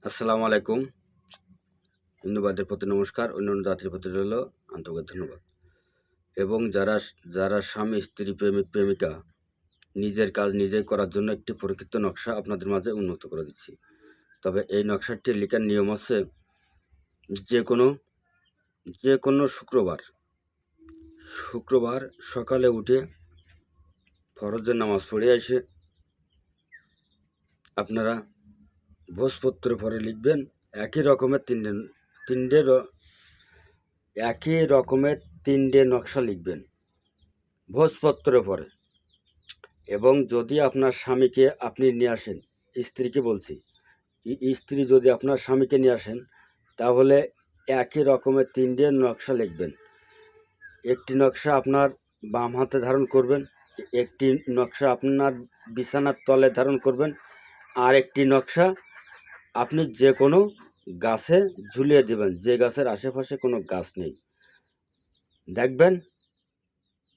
আসসালামু আলাইকুম। হিন্দুবাদের প্রতি নমস্কার, অন্যান্য জাতির প্রতি রইল আন্তরিক ধন্যবাদ। এবং যারা স্বামী, স্ত্রী, প্রেমিক, প্রেমিকা নিজের কাজ নিজেই করার জন্য একটি পরীক্ষিত নকশা আপনাদের মাঝে উন্মুক্ত করে দিচ্ছি। তবে এই নকশাটি লেখার নিয়ম হচ্ছে যে কোনো শুক্রবার সকালে উঠে ফরজের নামাজ পড়ে এসে আপনারা ভোজপত্র পরে লিখবেন একই রকমের তিনটে নকশা লিখবেন ভোজপত্র পরে। এবং যদি আপনার স্বামীকে আপনি নিয়ে আসেন, স্ত্রীকে বলছি, স্ত্রী যদি আপনার স্বামীকে নিয়ে আসেন তাহলে একই রকমের তিনটে নকশা লিখবেন। একটি নকশা আপনার বাম হাতে ধারণ করবেন, একটি নকশা আপনার বিছানার তলে ধারণ করবেন, আর একটি নকশা আপনি যে কোনো গাছে ঝুলিয়ে দেবেন, যে গাছের আশেপাশে কোনো গাছ নেই। দেখবেন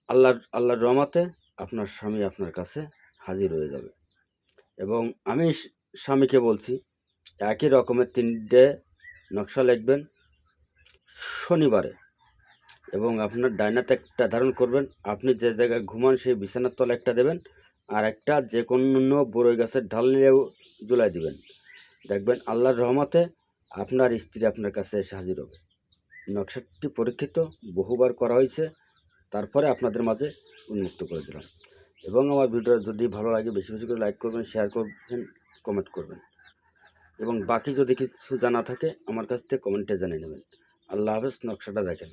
আল্লাহর রহমতে আপনার স্বামী আপনার কাছে হাজির হয়ে যাবে। এবং আমি স্বামীকে বলছি একই রকমের তিনটে নকশা লিখবেন শনিবারে, এবং আপনার ডাইনাতে একটা ধারণ করবেন, আপনি যে জায়গায় ঘুমান সেই বিছানার তলে একটা দেবেন, আর একটা যে কোনো বড়ই গাছের ঢালেও ঝুলাই দিবেন। দেখবেন আল্লাহর রহমতে আপনার স্ত্রী আপনার কাছে এসে হাজির হবে। নকশাটি পরীক্ষিত, বহুবার করা হয়েছে, তারপরে আপনাদের মাঝে উন্মুক্ত করে দিলাম। এবং আমার ভিডিওটা যদি ভালো লাগে বেশি বেশি করে লাইক করবেন, শেয়ার করবেন, কমেন্ট করবেন। এবং বাকি যদি কিছু জানা থাকে আমার কাছ থেকে কমেন্টে জানিয়ে নেবেন। আল্লাহ হাফেজ। নকশাটা দেখেন।